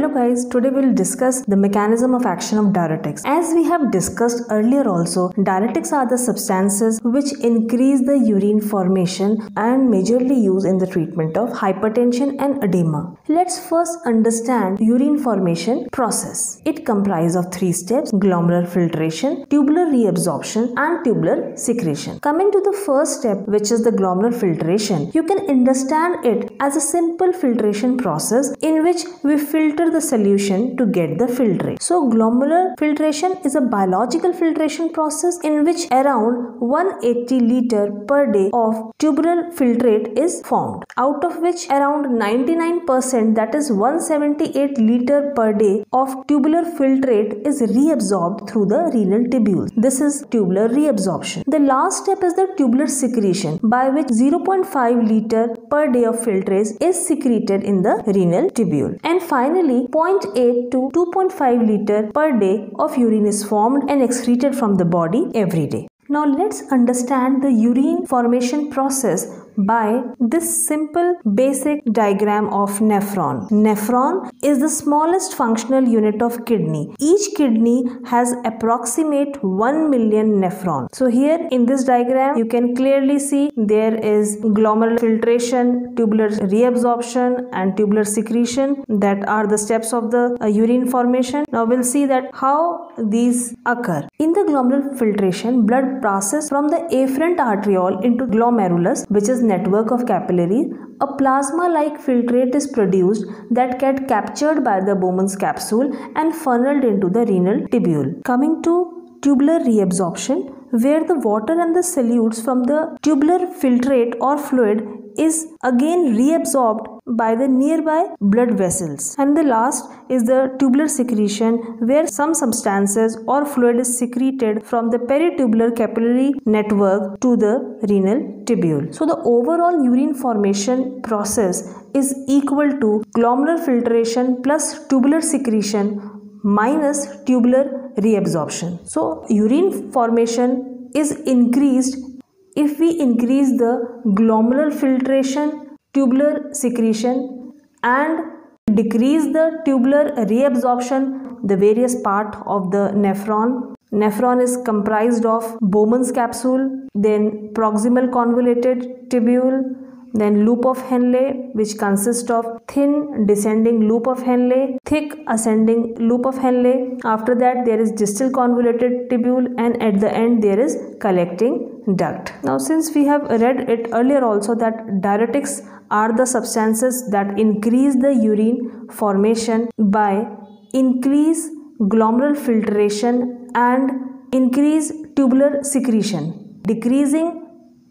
Hello guys, today we'll discuss the mechanism of action of diuretics. As we have discussed earlier also, diuretics are the substances which increase the urine formation and majorly used in the treatment of hypertension and edema. Let's first understand urine formation process. It comprises of 3 steps: glomerular filtration, tubular reabsorption and tubular secretion. Coming to the first step, which is the glomerular filtration, you can understand it as a simple filtration process in which we filter the solution to get the filtrate. So glomerular filtration is a biological filtration process in which around 180 liter per day of tubular filtrate is formed, out of which around 99%, that is 178 liter per day of tubular filtrate is reabsorbed through the renal tubules. This is tubular reabsorption. The last step is the tubular secretion, by which 0.5 liter per day of filtrate is secreted in the renal tubule. And finally, 0.8 to 2.5 liter per day of urine is formed and excreted from the body every day. Now let's understand the urine formation process by this simple basic diagram of nephron. Nephron is the smallest functional unit of kidney. Each kidney has approximate 1 million nephron. So here in this diagram you can clearly see there is glomerular filtration, tubular reabsorption and tubular secretion. That are the steps of the urine formation. Now we'll see that how these occur. In the glomerular filtration, blood passes from the afferent arteriole into glomerulus, which is network of capillaries. A plasma-like filtrate is produced that get captured by the Bowman's capsule and funneled into the renal tubule. Coming to tubular reabsorption, where the water and the solutes from the tubular filtrate or fluid is again reabsorbed by the nearby blood vessels. And the last is the tubular secretion, where some substances or fluid is secreted from the peritubular capillary network to the renal tubule. So the overall urine formation process is equal to glomerular filtration plus tubular secretion minus tubular reabsorption. So urine formation is increased if we increase the glomerular filtration, tubular secretion and decrease the tubular reabsorption, the various part of the nephron. Nephron is comprised of Bowman's capsule, then proximal convoluted tubule, then loop of Henle, which consists of thin descending loop of Henle, thick ascending loop of Henle. After that there is distal convoluted tubule, and at the end there is collecting duct. Now since we have read it earlier also that diuretics are the substances that increase the urine formation by increase glomerular filtration and increase tubular secretion, decreasing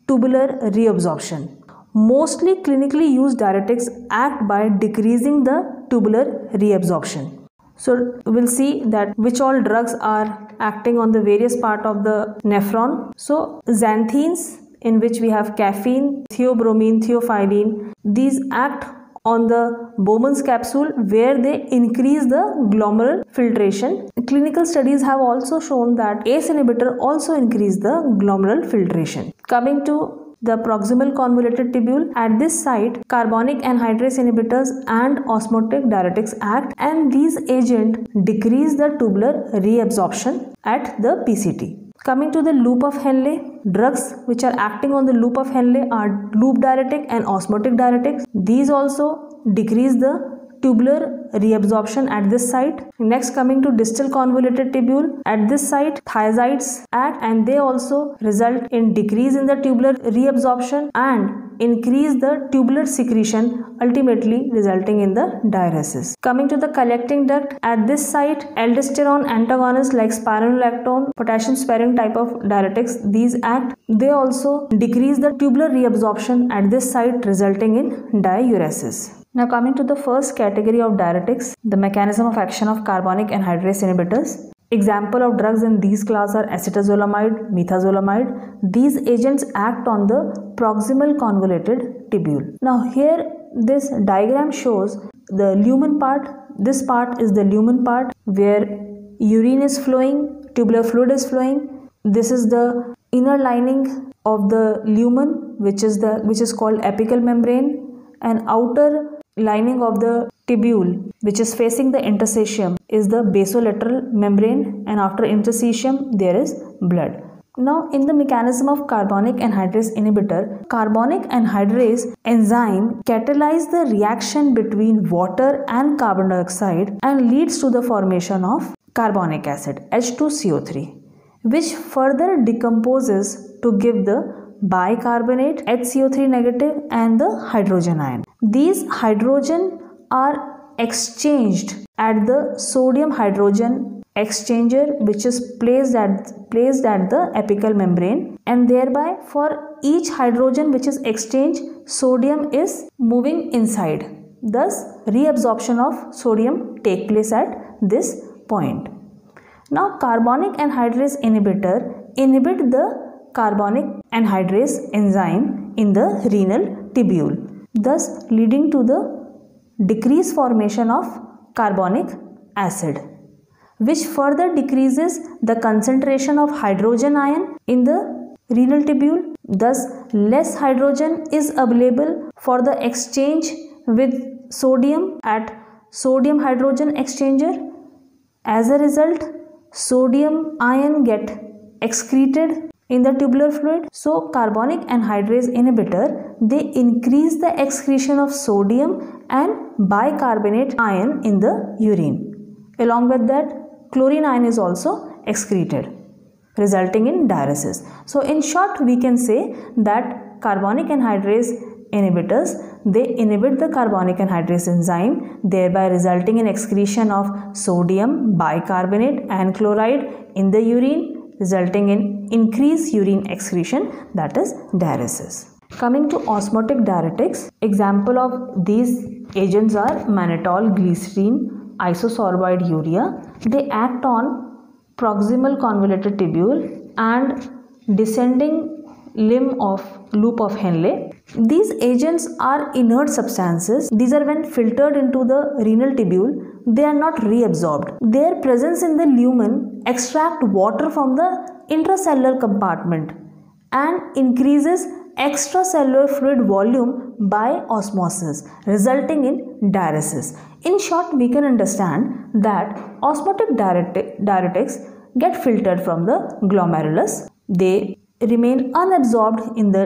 tubular reabsorption. Mostly clinically used diuretics act by decreasing the tubular reabsorption. So we'll see that which all drugs are acting on the various part of the nephron. So xanthines, in which we have caffeine, theobromine, theophylline, these act on the Bowman's capsule where they increase the glomerular filtration. Clinical studies have also shown that ACE inhibitor also increase the glomerular filtration. Coming to the proximal convoluted tubule, at this site carbonic anhydrase inhibitors and osmotic diuretics act, and these agents decrease the tubular reabsorption at the PCT. Coming to the loop of Henle, drugs which are acting on the loop of Henle are loop diuretic and osmotic diuretics. These also decrease the tubular reabsorption at this site. Next, coming to distal convoluted tubule, at this site thiazides act and they also result in decrease in the tubular reabsorption and increase the tubular secretion, ultimately resulting in the diuresis. Coming to the collecting duct, at this site aldosterone antagonists like spironolactone, potassium sparing type of diuretics, these act. They also decrease the tubular reabsorption at this site, resulting in diuresis. Now coming to the first category of diuretics, the mechanism of action of carbonic anhydrase inhibitors. Example of drugs in these class are acetazolamide, methazolamide. These agents act on the proximal convoluted tubule. Now here this diagram shows the lumen part. This part is the lumen part where urine is flowing, tubular fluid is flowing. This is the inner lining of the lumen, which is called apical membrane, and outer lining of the tubule which is facing the interstitium is the basolateral membrane, and after interstitium there is blood. Now in the mechanism of carbonic anhydrase inhibitor, carbonic anhydrase enzyme catalyze the reaction between water and carbon dioxide and leads to the formation of carbonic acid H2CO3, which further decomposes to give the bicarbonate HCO3 negative and the hydrogen ion. These hydrogen are exchanged at the sodium hydrogen exchanger, which is placed at the apical membrane, and thereby for each hydrogen which is exchanged, sodium is moving inside. Thus reabsorption of sodium take place at this point. Now carbonic anhydrase inhibitor inhibit the carbonic anhydrase enzyme in the renal tubule, thus leading to the decreased formation of carbonic acid, which further decreases the concentration of hydrogen ion in the renal tubule. Thus less hydrogen is available for the exchange with sodium at sodium hydrogen exchanger. As a result, sodium ion get excreted in the tubular fluid. So carbonic anhydrase inhibitor, they increase the excretion of sodium and bicarbonate ion in the urine. Along with that, chlorine ion is also excreted, resulting in diuresis. So in short, we can say that carbonic anhydrase inhibitors, they inhibit the carbonic anhydrase enzyme, thereby resulting in excretion of sodium, bicarbonate and chloride in the urine, resulting in increased urine excretion, that is diuresis. Coming to osmotic diuretics, example of these agents are mannitol, glycerin, isosorbide urea. They act on proximal convoluted tubule and descending limb of loop of Henle. These agents are inert substances. These are when filtered into the renal tubule, they are not reabsorbed. Their presence in the lumen extract water from the intracellular compartment and increases extracellular fluid volume by osmosis, resulting in diuresis. In short, we can understand that osmotic diuretics get filtered from the glomerulus. They remain unabsorbed in the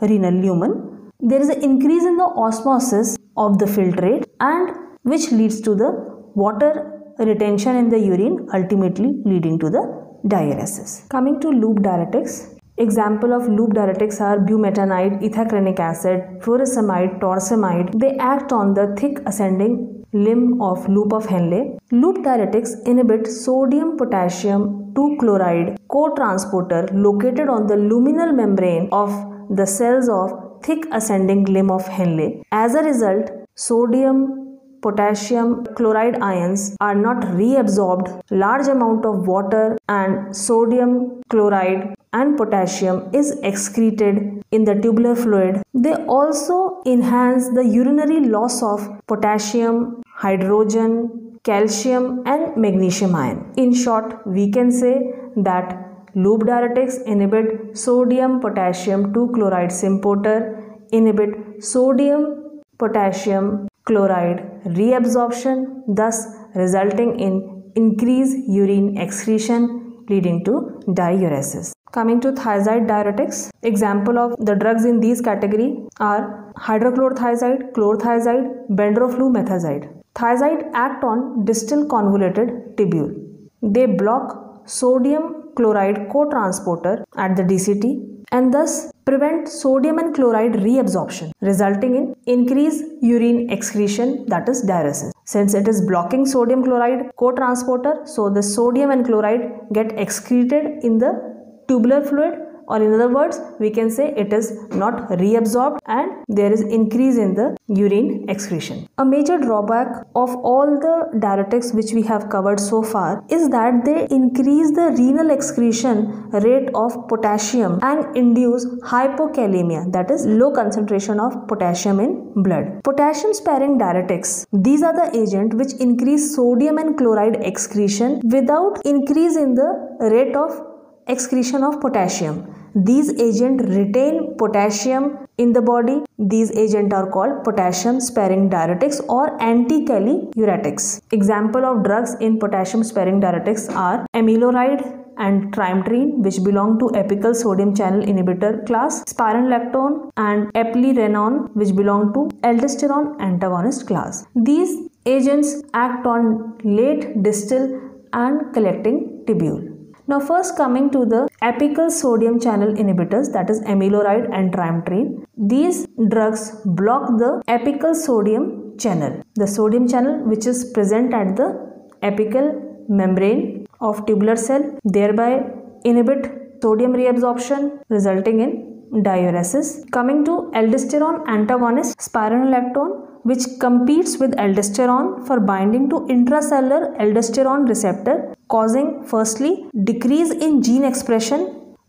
renal lumen. There is an increase in the osmosis of the filtrate, and which leads to the water retention in the urine, ultimately leading to the diuresis. Coming to loop diuretics, example of loop diuretics are bumetanide, ethacrenic acid, furosemide, torsemide. They act on the thick ascending limb of loop of Henle. Loop diuretics inhibit sodium potassium 2 chloride co-transporter located on the luminal membrane of the cells of thick ascending limb of Henle. As a result, sodium potassium chloride ions are not reabsorbed. Large amount of water and sodium chloride and potassium is excreted in the tubular fluid. They also enhance the urinary loss of potassium, hydrogen, calcium and magnesium ion. In short, we can say that loop diuretics inhibit sodium potassium 2 chloride symporter, inhibit sodium potassium chloride reabsorption, thus resulting in increased urine excretion, leading to diuresis. Coming to thiazide diuretics, example of the drugs in these category are hydrochlorothiazide, chlorothiazide, bendroflumethiazide. Thiazide act on distal convoluted tubule. They block sodium chloride co-transporter at the DCT and thus prevent sodium and chloride reabsorption, resulting in increased urine excretion, that is diuresis. Since it is blocking sodium chloride co-transporter, so the sodium and chloride get excreted in the tubular fluid, or in other words, we can say it is not reabsorbed and there is increase in the urine excretion. A major drawback of all the diuretics which we have covered so far is that they increase the renal excretion rate of potassium and induce hypokalemia, that is low concentration of potassium in blood. Potassium sparing diuretics, these are the agents which increase sodium and chloride excretion without increase in the rate of excretion of potassium. These agents retain potassium in the body. These agents are called potassium sparing diuretics or anti-caliuretics. Example of drugs in potassium sparing diuretics are amiloride and trimethoprim, which belong to apical sodium channel inhibitor class, spironolactone and eplerenone, which belong to aldosterone antagonist class. These agents act on late distal and collecting tubule. Now first coming to the apical sodium channel inhibitors, that is amiloride and trimethoprim. These drugs block the apical sodium channel, the sodium channel which is present at the apical membrane of tubular cell, thereby inhibit sodium reabsorption resulting in diuresis. Coming to aldosterone antagonist spironolactone, which competes with aldosterone for binding to intracellular aldosterone receptor, causing firstly decrease in gene expression,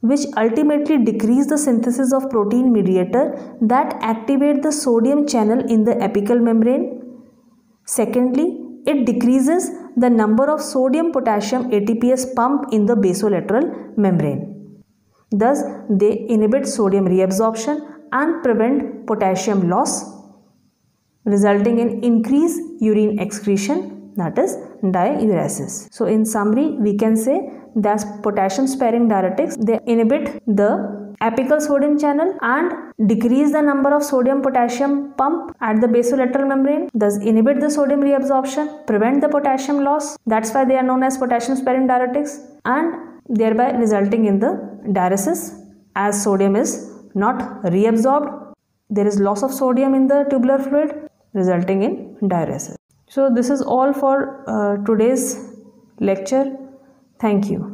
which ultimately decrease the synthesis of protein mediator that activate the sodium channel in the apical membrane. Secondly, it decreases the number of sodium potassium ATPase pump in the basolateral membrane. Thus, they inhibit sodium reabsorption and prevent potassium loss, resulting in increased urine excretion, that is diuresis. So in summary, we can say that potassium sparing diuretics, they inhibit the apical sodium channel and decrease the number of sodium potassium pump at the basolateral membrane, thus inhibit the sodium reabsorption, prevent the potassium loss. That's why they are known as potassium sparing diuretics, and thereby resulting in the diuresis, as sodium is not reabsorbed. There is loss of sodium in the tubular fluid, resulting in diuresis. So this is all for today's lecture. Thank you.